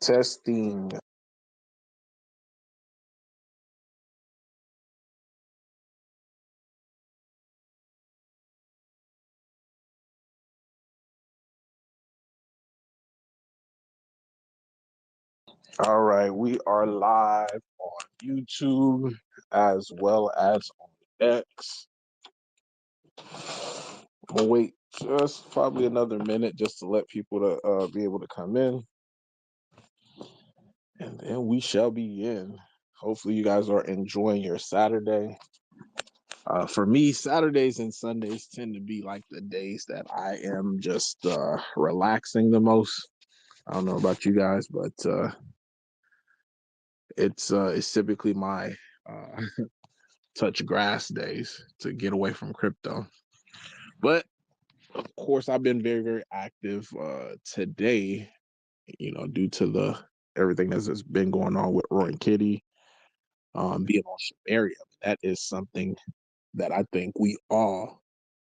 Testing. All right, we are live on YouTube as well as on X. We'll wait just probably another minute just to let people to be able to come in, and then we shall begin. Hopefully, you guys are enjoying your Saturday. For me, Saturdays and Sundays tend to be like the days that I am just relaxing the most. I don't know about you guys, but it's typically my uh, touch grass days to get away from crypto. But of course, I've been very, very active today, due to the everything that's been going on with Roy and Kitty, being on Shibarium. That is something that I think we all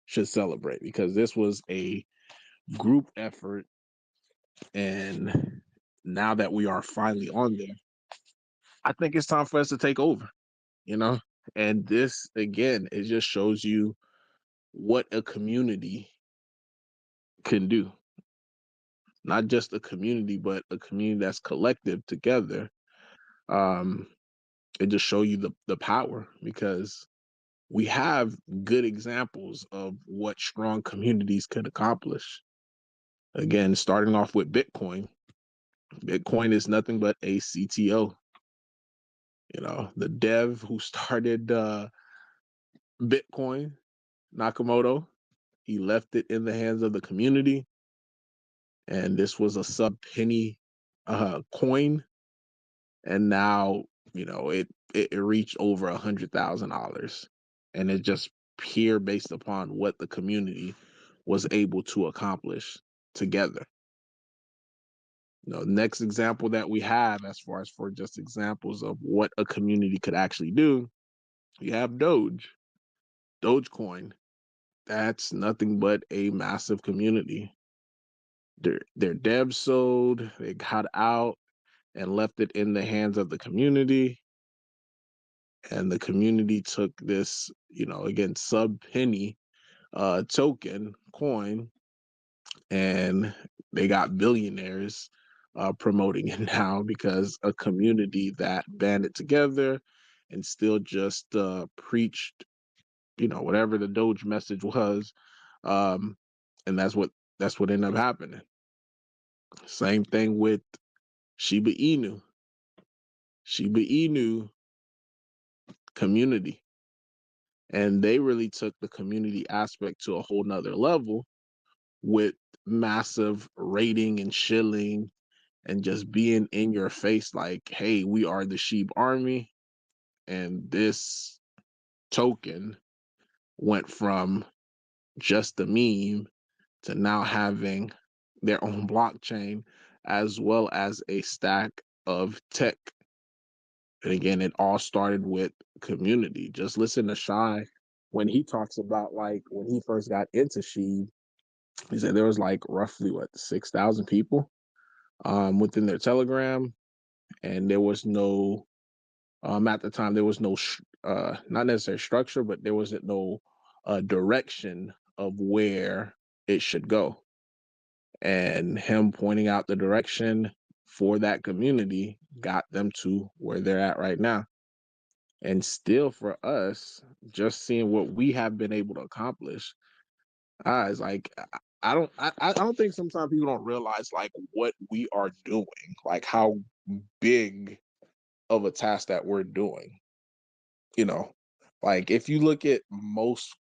should celebrate because this was a group effort. And now that we are finally on there, I think it's time for us to take over, you know? And this, again, it just shows you what a community can do. Not just a community, but a community that's collective together. Um, it just show you the power because we have good examples of what strong communities could accomplish. Again, starting off with Bitcoin. Bitcoin is nothing but a CTO. The dev who started Bitcoin, Nakamoto, he left it in the hands of the community, and this was a sub penny coin, and now it reached over $100,000, and it just pure based upon what the community was able to accomplish together. Next example that we have, as far as for just examples of what a community could actually do, you have Dogecoin. That's nothing but a massive community. Their devs sold, they got out and left it in the hands of the community. And the community took this, again, sub penny token coin, and they got billionaires promoting it now because a community that banded together and still just preached, whatever the Doge message was, and that's what ended up happening. Same thing with Shiba Inu. Shiba Inu community. And they really took the community aspect to a whole nother level with massive rating and shilling and just being in your face like, hey, we are the Sheep Army. And this token went from just a meme to now having their own blockchain as well as a stack of tech. And again, it all started with community. Just listen to Shy when he talks about like when he first got into Sheeb. He said there was like roughly 6,000 people within their Telegram, and there was no at the time there was no not necessarily structure, but there wasn't no direction of where it should go. And him pointing out the direction for that community got them to where they're at right now. And still for us, just seeing what we have been able to accomplish, it's like I don't think sometimes people don't realize like what we are doing, like how big of a task that we're doing. Like if you look at most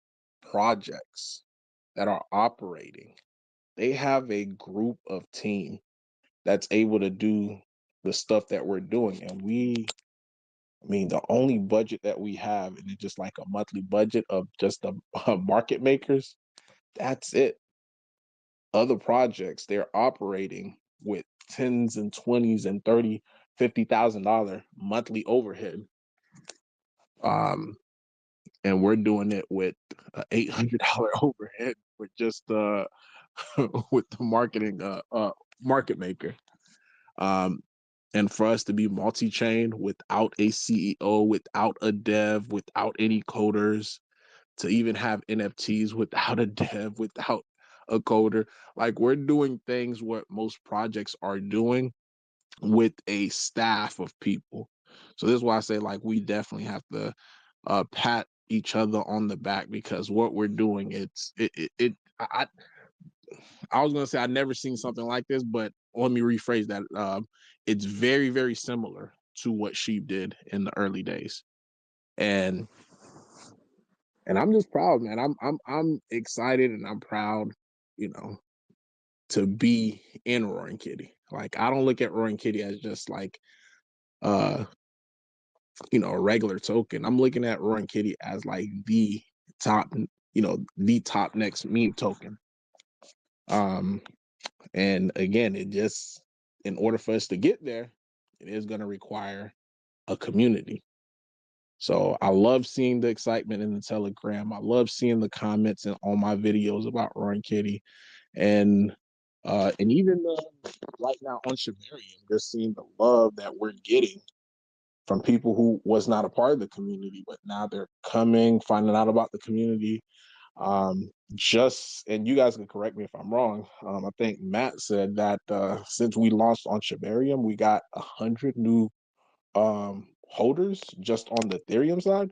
projects that are operating, they have a group of team that's able to do the stuff that we're doing. And the only budget that we have, and it's just like a monthly budget of just the market makers, that's it. Other projects, they're operating with tens and 20s and 30, $50,000 monthly overhead. And we're doing it with an $800 overhead with just with the market maker. And for us to be multi-chain without a CEO, without a dev, without any coders, to even have NFTs without a dev, without a coder, like we're doing things what most projects are doing with a staff of people. So this is why I say like we definitely have to pat each other on the back, because what we're doing, I was gonna say I've never seen something like this, but let me rephrase that. It's very, very similar to what Sheep did in the early days, and I'm just proud, man. I'm excited and I'm proud, you know, to be in Roaring Kitty. Like I don't look at Roaring Kitty as just like uh a regular token. I'm looking at Roaring Kitty as like the top, the top next meme token. Um And again, it just, in order for us to get there, it is going to require a community. So I love seeing the excitement in the Telegram. I love seeing the comments and on my videos about Roaring Kitty, and even right now on Shibarium, just seeing the love that we're getting from people who was not a part of the community, but now they're coming, finding out about the community. And you guys can correct me if I'm wrong. I think Matt said that since we launched on Shibarium, we got 100 new holders just on the Ethereum side.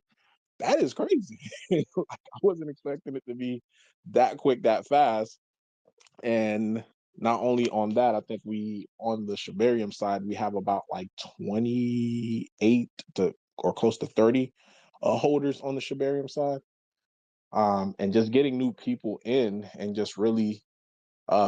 That is crazy. Like, I wasn't expecting it to be that quick, that fast. And not only on that, I think we on the Shibarium side, we have about like 28 to or close to 30 holders on the Shibarium side. And just getting new people in and just really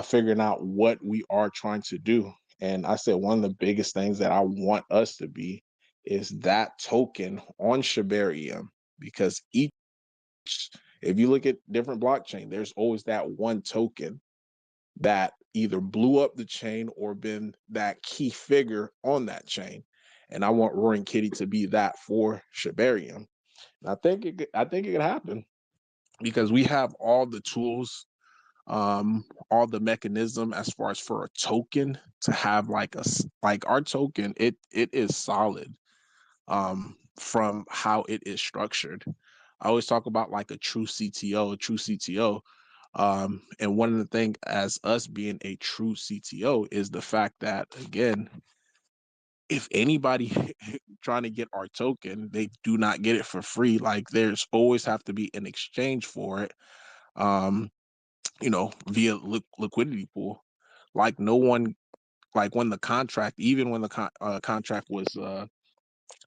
figuring out what we are trying to do. And I said one of the biggest things that I want us to be is that token on Shibarium, because if you look at different blockchain, there's always that one token that either blew up the chain or been that key figure on that chain. And I want Roaring Kitty to be that for Shibarium. And I think it could happen, because we have all the tools, all the mechanism as far as for a token to have like our token, it is solid from how it is structured. I always talk about like a true CTO, and one of the things as us being a true CTO is the fact that, again, if anybody trying to get our token, they do not get it for free. Like there's always have to be an exchange for it. Um, via liquidity pool. Like no one, like when the contract, even when the contract was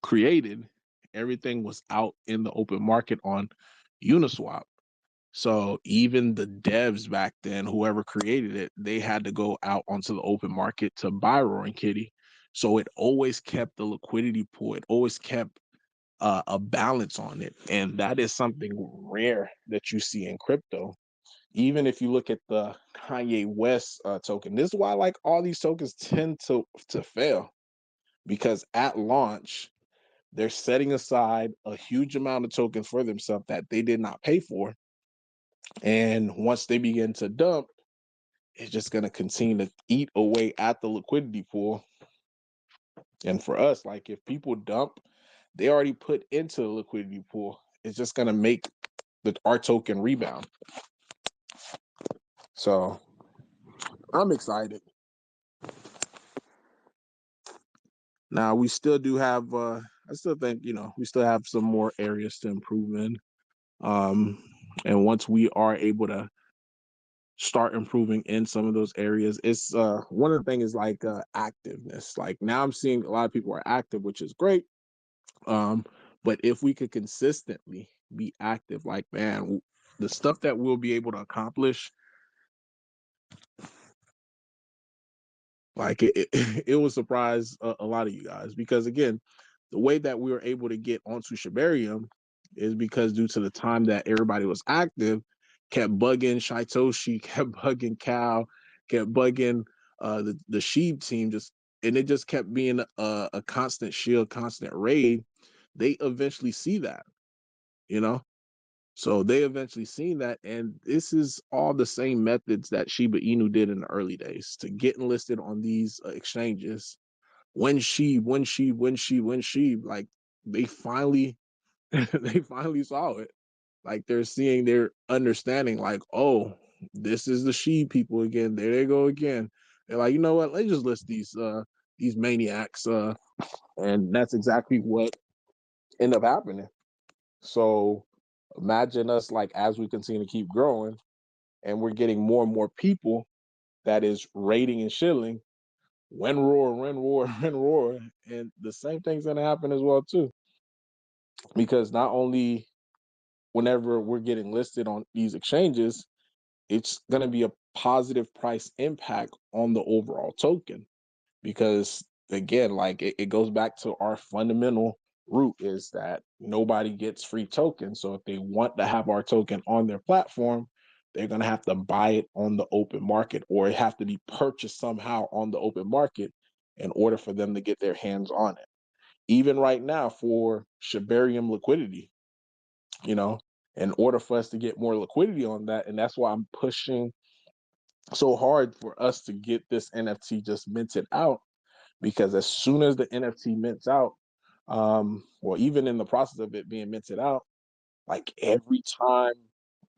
created, everything was out in the open market on Uniswap. So even the devs back then, whoever created it, they had to go out onto the open market to buy Roaring Kitty. So it always kept the liquidity pool. It always kept a balance on it, and that is something rare that you see in crypto. Even if you look at the Kanye West token, this is why like all these tokens tend to fail, because at launch they're setting aside a huge amount of tokens for themselves that they did not pay for, and once they begin to dump, it's just going to continue to eat away at the liquidity pool. And for us, like if people dump, they already put into the liquidity pool. It's just going to make our token rebound. So I'm excited. Now we still do have I still think, we still have some more areas to improve in. And once we are able to start improving in some of those areas, it's one of the things is like activeness. Like now I'm seeing a lot of people are active, which is great. But if we could consistently be active, like man, the stuff that we'll be able to accomplish, like it will surprise a lot of you guys, because again, the way that we were able to get onto Shibarium is because due to the time that everybody was active, kept bugging Shaitoshi, kept bugging Cal, kept bugging the Sheeb team, and it just kept being a constant shield, constant raid. They eventually see that, you know. So they eventually seen that, and this is all the same methods that Shiba Inu did in the early days to get enlisted on these exchanges when she, like they finally they finally saw it. Like they're understanding, like, oh, this is the she people again. There they go again. They're like, you know what? Let's just list these maniacs. And that's exactly what ended up happening. So imagine us, like, as we continue to keep growing and we're getting more and more people that is rating and shilling, when roar, when roar, when roar. And the same thing's gonna happen as well too. Because not only whenever we're getting listed on these exchanges, it's going to be a positive price impact on the overall token. Because again, like it goes back to our fundamental root is that nobody gets free tokens. So if they want to have our token on their platform, they're going to have to buy it on the open market, or it have to be purchased somehow on the open market in order for them to get their hands on it. Even right now for Shibarium liquidity, you know, in order for us to get more liquidity on that. And that's why I'm pushing so hard for us to get this NFT just minted out, because as soon as the NFT mints out, or even in the process of it being minted out, like every time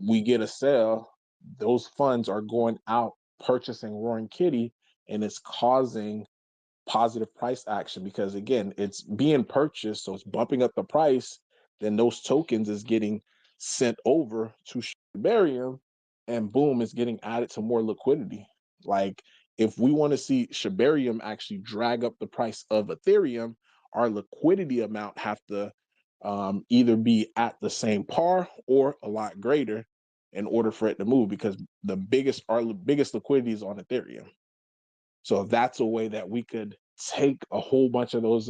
we get a sale, those funds are going out purchasing Roaring Kitty, and it's causing positive price action, because again, it's being purchased, so it's bumping up the price. Then those tokens is getting sent over to Shibarium, and boom, it's getting added to more liquidity. Like if we want to see Shibarium actually drag up the price of Ethereum, our liquidity amount have to either be at the same par or a lot greater in order for it to move, because our biggest liquidity is on Ethereum. So that's a way that we could take a whole bunch of those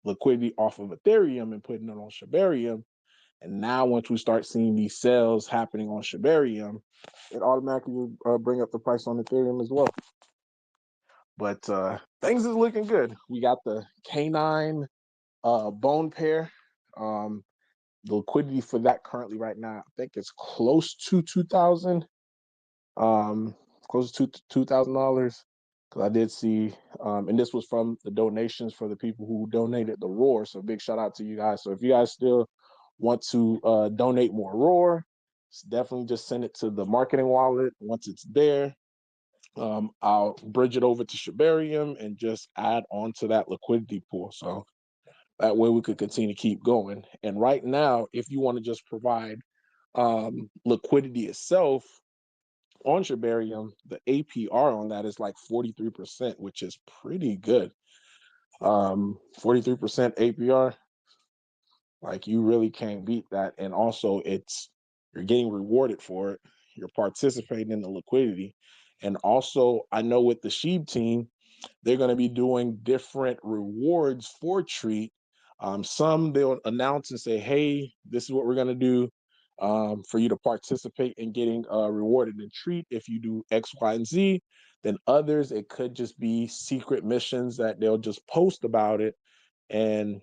liquidity off of Ethereum and putting it on Shibarium. And now once we start seeing these sales happening on Shibarium, it automatically bring up the price on Ethereum as well. But things is looking good. We got the canine bone pair. The liquidity for that currently right now, I think it's close to 2,000. Close to $2,000. Because I did see, and this was from the donations for the people who donated the Roar. So big shout out to you guys. So if you guys still want to donate more Roar, definitely just send it to the marketing wallet. Once it's there, I'll bridge it over to Shibarium and just add on to that liquidity pool. So that way we could continue to keep going. And right now, if you want to just provide liquidity itself on Shibarium, the APR on that is like 43%, which is pretty good. 43% APR, like you really can't beat that. And also you're getting rewarded for it. You're participating in the liquidity. And also I know with the Sheeb team, they're going to be doing different rewards for Treat. Some they'll announce and say, hey, this is what we're going to do for you to participate in getting rewarded in Treat if you do X, Y, and Z. Then others, it could just be secret missions that they'll just post about it, and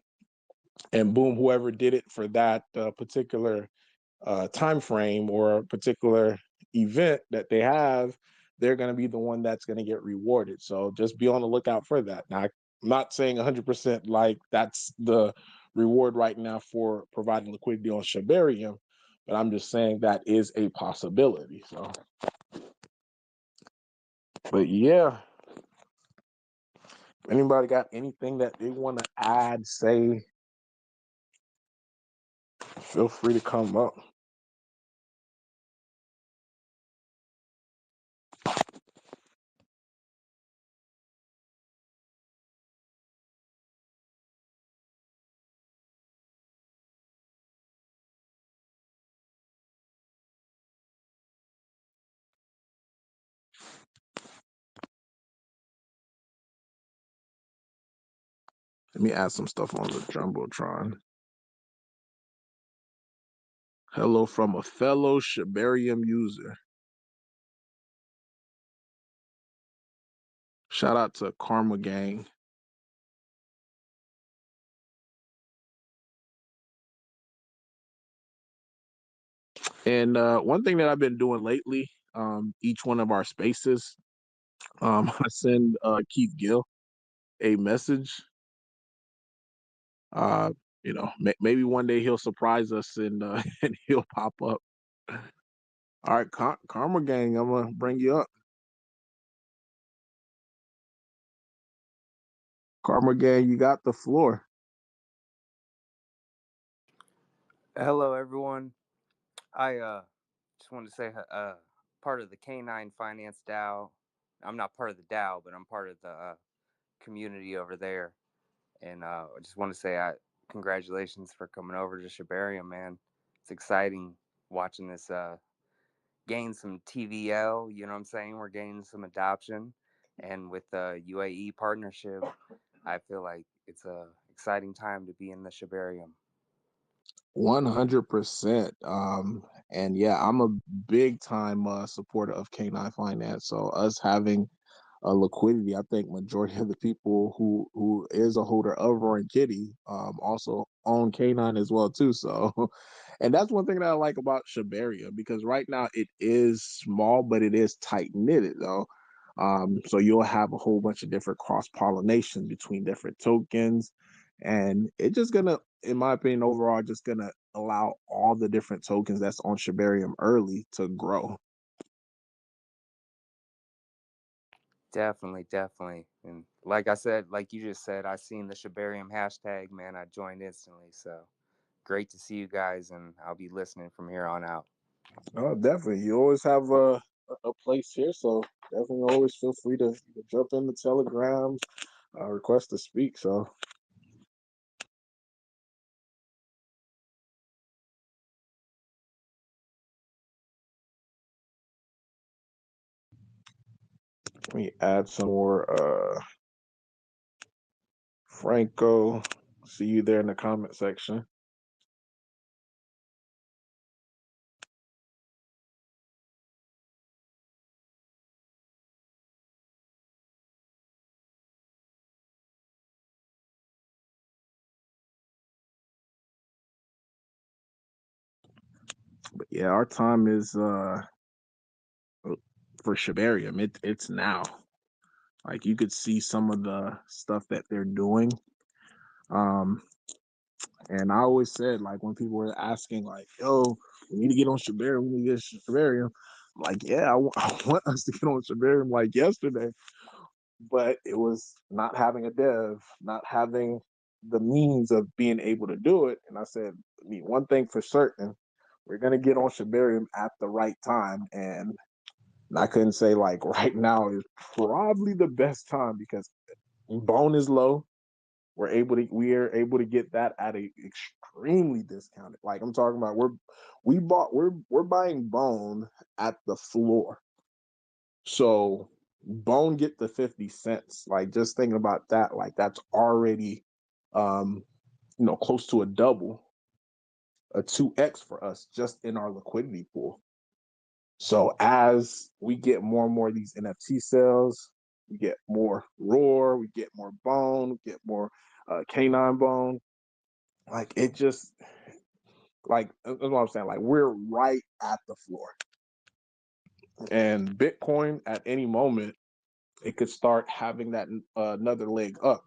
boom, whoever did it for that particular time frame or particular event that they have, they're going to be the one that's going to get rewarded. So just be on the lookout for that. Now, I'm not saying 100% like that's the reward right now for providing liquidity on Shibarium, but I'm just saying that is a possibility. So, but yeah, anybody got anything that they want to add, say, feel free to come up. Let me add some stuff on the Jumbotron. Hello from a fellow Shibarium user. Shout out to Karma Gang. And one thing that I've been doing lately, each one of our spaces, I send Keith Gill a message. Uh, maybe one day he'll surprise us and and he'll pop up. All right, Karma Gang, I'm gonna bring you up. Karma Gang, you got the floor. Hello, everyone. I just wanted to say, part of the Canine Finance DAO. I'm not part of the DAO, but I'm part of the community over there. And I just want to say, congratulations for coming over to Shibarium, man. It's exciting watching this gain some TVL. You know what I'm saying? We're gaining some adoption, and with the UAE partnership, I feel like it's a exciting time to be in the Shibarium. 100%. And yeah, I'm a big time supporter of Canine Finance. So us having liquidity, I think majority of the people who is a holder of Roaring Kitty also own Canine as well too. So, and that's one thing that I like about Shibaria, because right now it is small, but it is tight knitted though. So you'll have a whole bunch of different cross pollination between different tokens, and it's just gonna, in my opinion, overall, just gonna allow all the different tokens that's on Shibarium early to grow. Definitely, definitely. And like I said, like you just said, I seen the Shibarium hashtag, man. I joined instantly. So great to see you guys, and I'll be listening from here on out. Oh, definitely. You always have a place here, so definitely always feel free to jump in the Telegram, request to speak. So let me add some more. Franco, see you there in the comment section. But yeah, our time is for Shibarium. It's now. Like you could see some of the stuff that they're doing. Um, And I always said, like, when people were asking, like, yo, we need to get on Shibarium, we need to get Shibarium. I'm like, yeah, I want us to get on Shibarium like yesterday. But it was not having a dev, not having the means of being able to do it. And I said, I mean, one thing for certain, we're going to get on Shibarium at the right time. And I couldn't say, like, right now is probably the best time because bone is low. We are able to get that at a extremely discounted. Like I'm talking about, we're buying bone at the floor. So bone get the 50 cents. Like just thinking about that, like that's already um close to a double, a 2x for us just in our liquidity pool. So as we get more and more of these NFT sales, we get more roar, we get more bone, we get more canine bone. Like it just like that's what I'm saying. Like we're right at the floor, and Bitcoin at any moment it could start having that another leg up.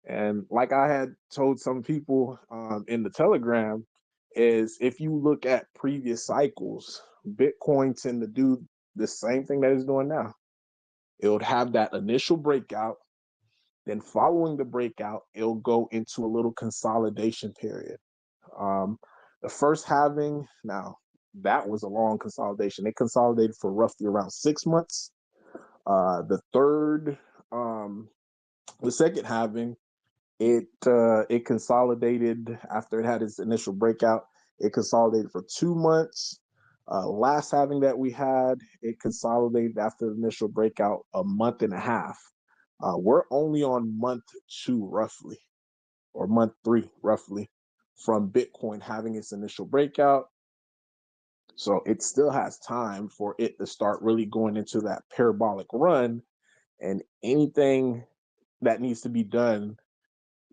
And like I had told some people in the Telegram, is if you look at previous cycles, Bitcoin tend to do the same thing that it's doing now. It would have that initial breakout, then following the breakout, it'll go into a little consolidation period. Um, the first halving, now that was a long consolidation. They consolidated for roughly around 6 months. The third, the second halving, it consolidated after it had its initial breakout. It consolidated for 2 months. Last halving that we had, it consolidated after the initial breakout a month and a half. We're only on month two, roughly, or month three, roughly, from Bitcoin having its initial breakout. So it still has time for it to start really going into that parabolic run, and anything that needs to be done,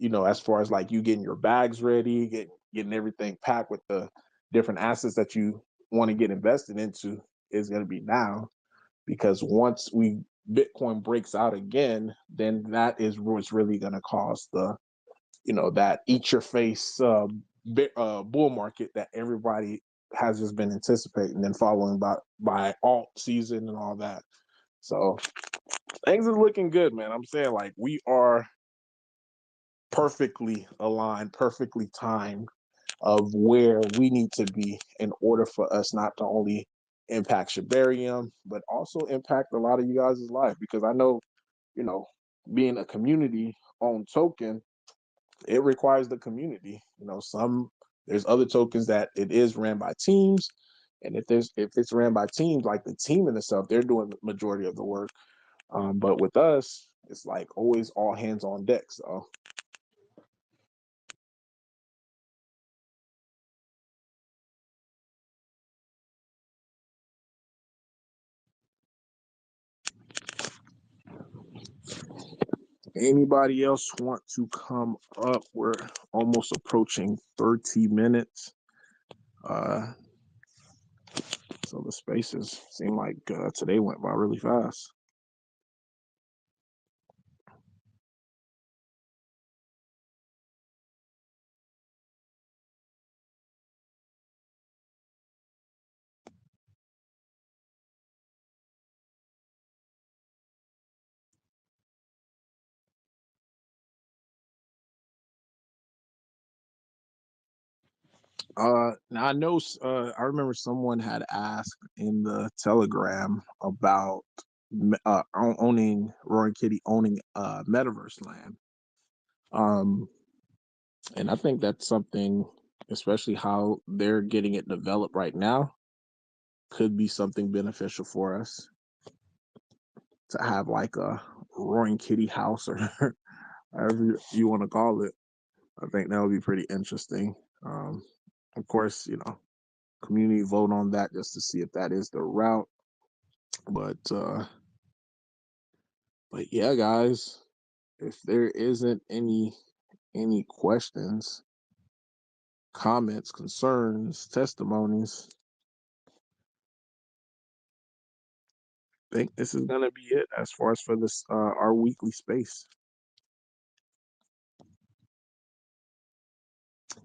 as far as like you getting your bags ready, getting everything packed with the different assets that you want to get invested into is going to be now, because once we Bitcoin breaks out again, then that is what's really going to cause the, that eat your face bull market that everybody has just been anticipating, and following by alt season and all that. So things are looking good, man. I'm saying, like, we are perfectly aligned, perfectly timed of where we need to be in order for us not to only impact Shibarium, but also impact a lot of you guys' life. Because I know, you know, being a community owned token, it requires the community. There's other tokens that it is ran by teams. And if it's ran by teams, like the team in itself, they're doing the majority of the work. But with us, it's like always all hands on deck. So anybody else want to come up? We're almost approaching 30 minutes. So the spaces seem like today went by really fast. Now I know. I remember someone had asked in the Telegram about owning Roaring Kitty, owning Metaverse Land. And I think that's something, especially how they're getting it developed right now, could be something beneficial for us to have like a Roaring Kitty house, or however you want to call it. I think that would be pretty interesting. Of course, community vote on that just to see if that is the route. But yeah, guys, if there isn't any questions, comments, concerns, testimonies, I think this is gonna be it as far as for this our weekly space.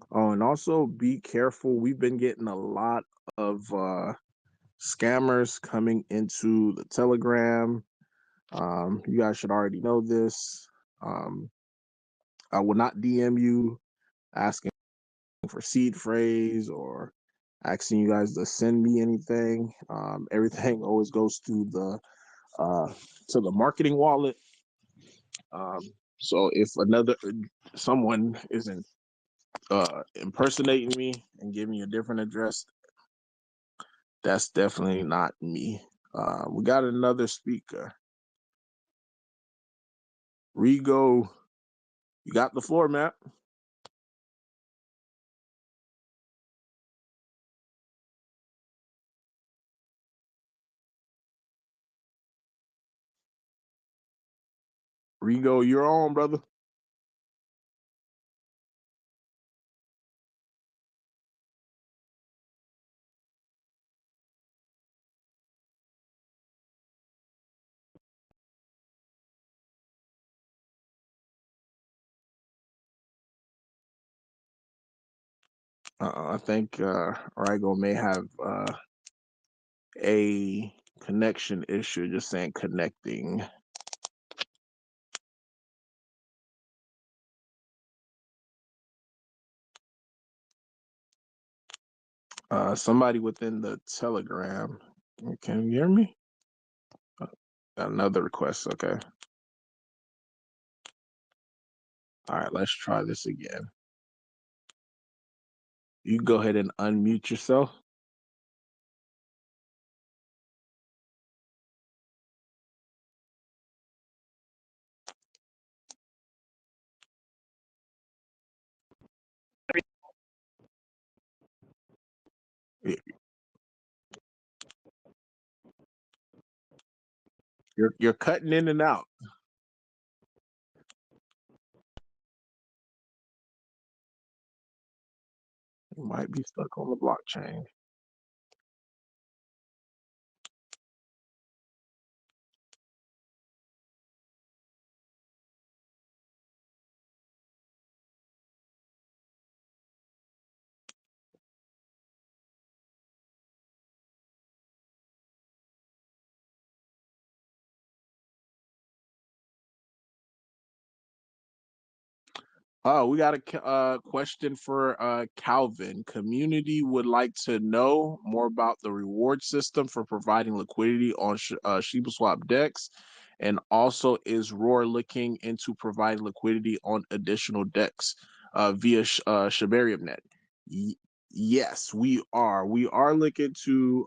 Oh, and also be careful. We've been getting a lot of scammers coming into the Telegram. You guys should already know this. I will not DM you asking for seed phrase or asking you guys to send me anything. Everything always goes uh, to the marketing wallet. Um, so if someone isn't impersonating me and giving me a different address, that's definitely not me. We got another speaker. Rigo, you got the floor, Matt. Rigo, you're on, brother. I think Rigo may have a connection issue. Just saying connecting. Somebody within the Telegram. Can you hear me? Another request. Okay. All right. Let's try this again. You go ahead and unmute yourself. You're cutting in and out. You might be stuck on the blockchain. Oh, we got a question for Calvin. Community would like to know more about the reward system for providing liquidity on Shiba Swap decks, and also is Roar looking into providing liquidity on additional decks via Shibarium Net? Y- yes, we are. We are looking to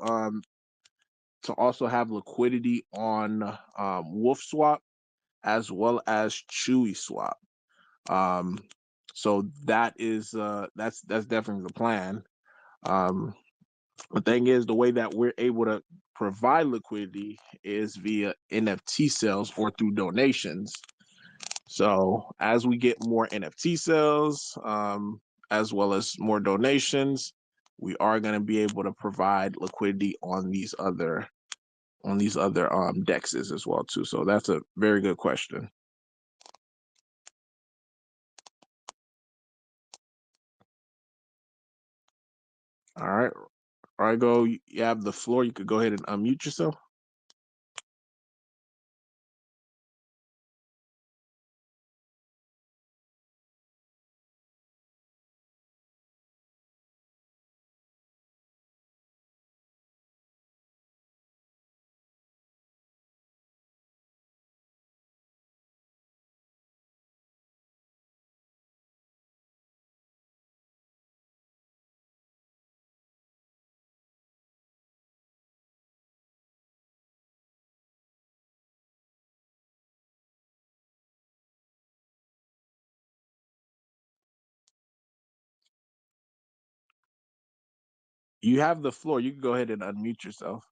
also have liquidity on Wolf Swap as well as Chewy Swap. Um, so that's definitely the plan. Um, the thing is, the way that we're able to provide liquidity is via NFT sales or through donations. So as we get more NFT sales, as well as more donations, we are going to be able to provide liquidity on these other dexes as well too. So that's a very good question. All right. All right, go. You have the floor. You could go ahead and unmute yourself. You have the floor. You can go ahead and unmute yourself.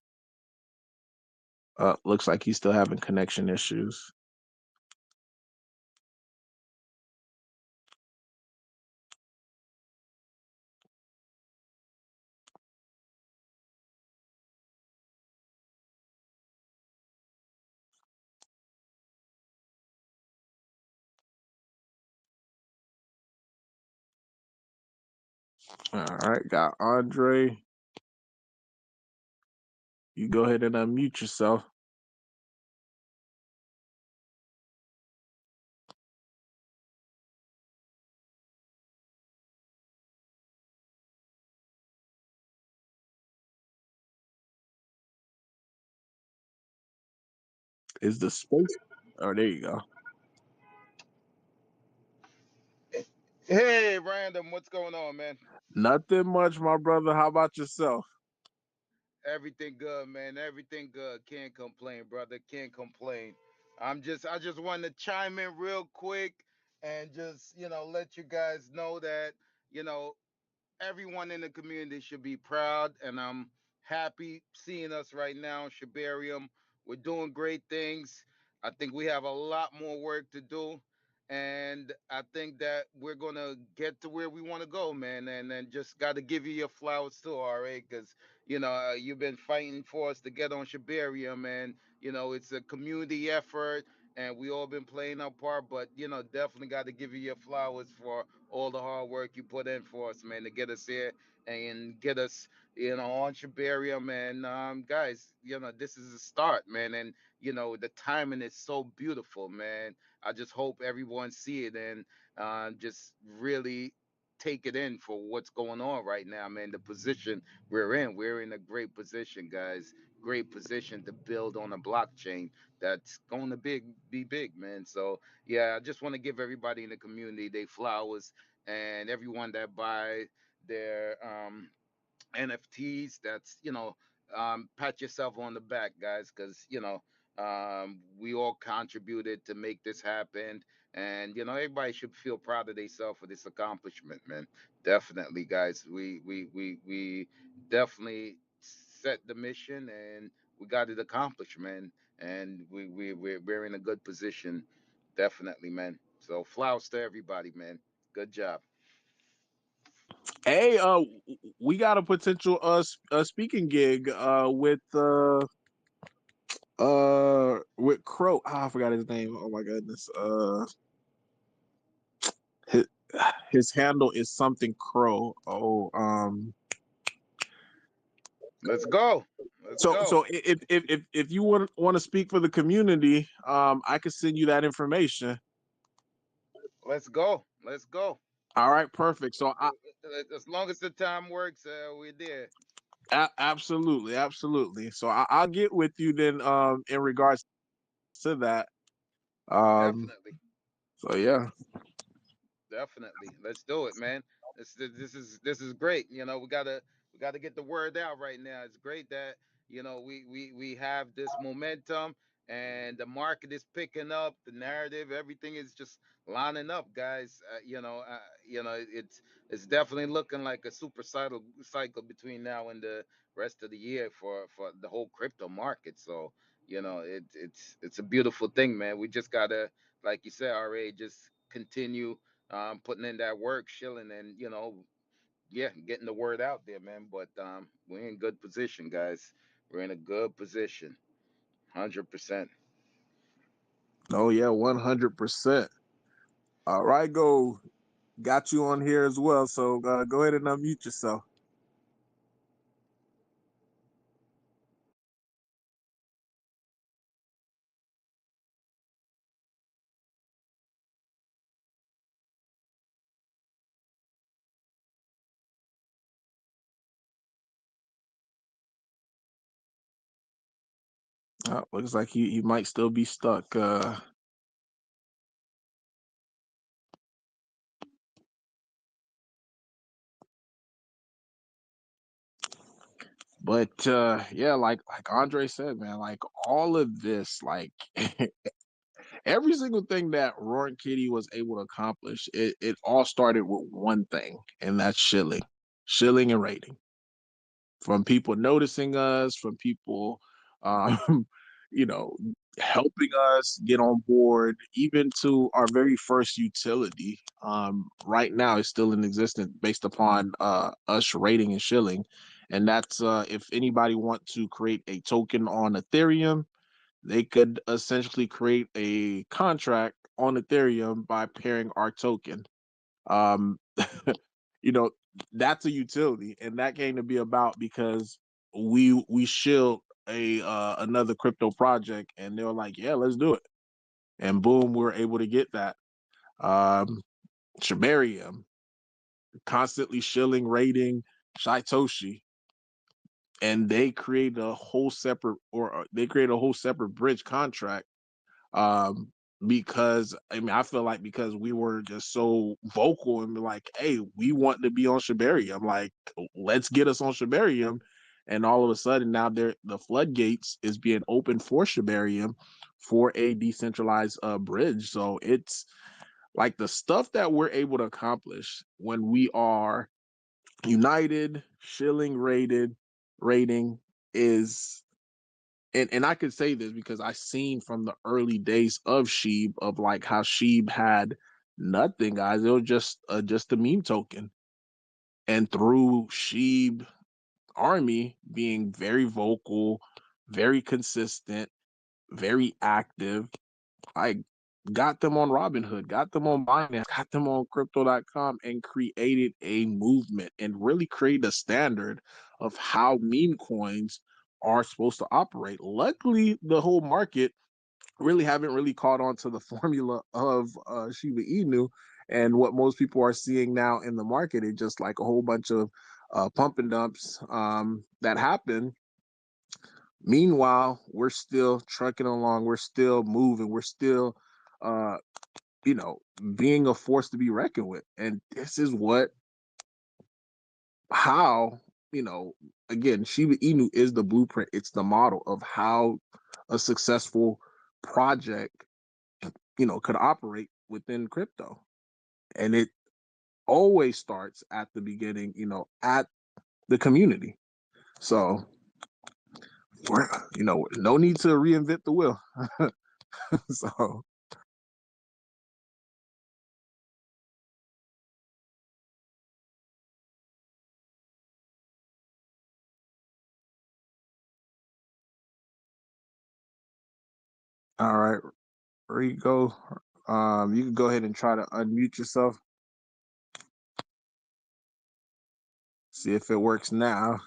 Looks like he's still having connection issues. All right, got Andre. You go ahead and unmute yourself. Is the space? Oh, there you go. Hey, Random, what's going on, man? Nothing much, my brother. How about yourself? Everything good, man. Everything good. Can't complain, brother. Can't complain. I just wanted to chime in real quick and just, let you guys know that, you know, everyone in the community should be proud, and I'm happy seeing us right now. Shibarium, we're doing great things. I think we have a lot more work to do, and I think that we're gonna get to where we want to go, man. And then just got to give you your flowers too, all right? Because you've been fighting for us to get on Shibarium, and it's a community effort. And we all been playing our part, but definitely got to give you your flowers for all the hard work you put in for us, man, to get us here and get us, on Shibarium. And guys, this is a start, man. And the timing is so beautiful, man. I just hope everyone see it and just really take it in for what's going on right now, man. The position we're in a great position, guys. Great position to build on a blockchain that's going to be big, man. So yeah, I just want to give everybody in the community their flowers, and everyone that buy their NFTs. That's pat yourself on the back, guys, because we all contributed to make this happen, and everybody should feel proud of themselves for this accomplishment, man. Definitely, guys. We definitely set the mission, and we got it accomplished, man. And we're in a good position, definitely, man. So flowers to everybody, man. Good job. Hey, we got a potential speaking gig with Crow. Oh, I forgot his name. Oh my goodness. His, his handle is something Crow. Oh, Let's go. Let's so go. so if you want to speak for the community, I could send you that information. Let's go. Let's go. All right, perfect. So As long as the time works, we're there. absolutely, absolutely. So I'll get with you then in regards to that. Um Definitely. so yeah. Definitely. Let's do it, man. This is great. We gotta get the word out right now. It's great that we have this momentum and the market is picking up. The narrative, everything is just lining up, guys. It's definitely looking like a super cycle between now and the rest of the year for the whole crypto market. So it's a beautiful thing, man. We just gotta, like you said, RA, just continue putting in that work, shilling, and yeah, getting the word out there, man. But we're in good position, guys. We're in a good position, 100%. Oh yeah, 100%. All right, go. Got you on here as well. So go ahead and unmute yourself. Looks like he might still be stuck. But yeah, like Andre said, man, like all of this, like every single thing that Roaring Kitty was able to accomplish, it all started with one thing, and that's shilling and rating. From people noticing us, from people, um, you know, helping us get on board, even to our very first utility. Right now, is still in existence based upon us rating and shilling, and that's if anybody want to create a token on Ethereum, they could essentially create a contract on Ethereum by pairing our token. Um, you know, that's a utility, and that came to be about because we shield a another crypto project, and they were like, yeah, let's do it, and boom, we were able to get that. Um, Shibarium constantly shilling, rating Shytoshi, and they created a whole separate, or they created a whole separate bridge contract um because I mean I feel like because we were just so vocal and be like, hey, we want to be on Shibarium, like let's get us on Shibarium, and all of a sudden now the floodgates is being opened for Shibarium for a decentralized bridge. So it's like the stuff that we're able to accomplish when we are united, shilling, rating is, and I could say this because I seen from the early days of Sheeb of like how Sheeb had nothing, guys. It was just a meme token, and through Sheeb Army being very vocal, very consistent, very active, I got them on Robinhood, got them on Binance, got them on Crypto.com, and created a movement and really created a standard of how meme coins are supposed to operate. Luckily, the whole market really haven't really caught on to the formula of Shiba Inu, and what most people are seeing now in the market is just like a whole bunch of pump and dumps that happen. Meanwhile, we're still trucking along, we're still moving, we're still uh, you know, being a force to be reckoned with. And this is what, how, you know, again, Shiba Inu is the blueprint. It's the model of how a successful project, could operate within crypto. And it always starts at the beginning, at the community. So we're, no need to reinvent the wheel. So, all right, Rico, you can go ahead and try to unmute yourself. See if it works now.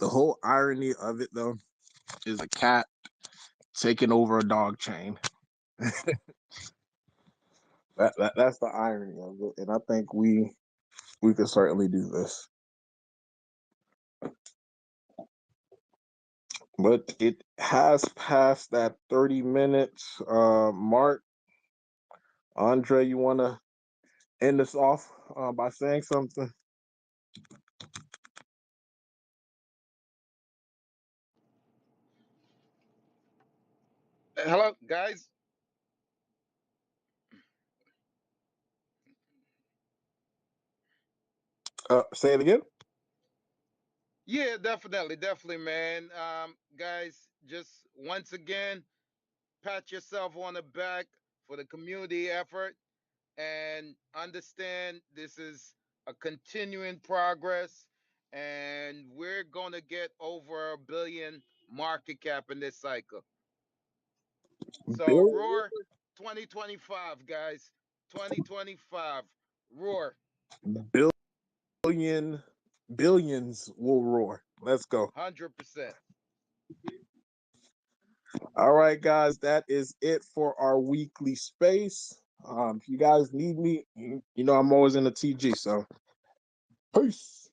The whole irony of it though is a cat taking over a dog chain. That's the irony of it, and I think we could certainly do this. But it has passed that 30 minutes mark. Andre, you want to end us off by saying something? Hello, guys. Say it again. Yeah, definitely, definitely, man. Guys, just once again, pat yourself on the back for the community effort and understand this is a continuing progress, and we're gonna get over a billion market cap in this cycle. So Bill, roar 2025, guys. 2025. Roar. billion billions will roar. Let's go. 100%. All right, guys, that is it for our weekly space. If you guys need me, you know I'm always in the TG. So peace.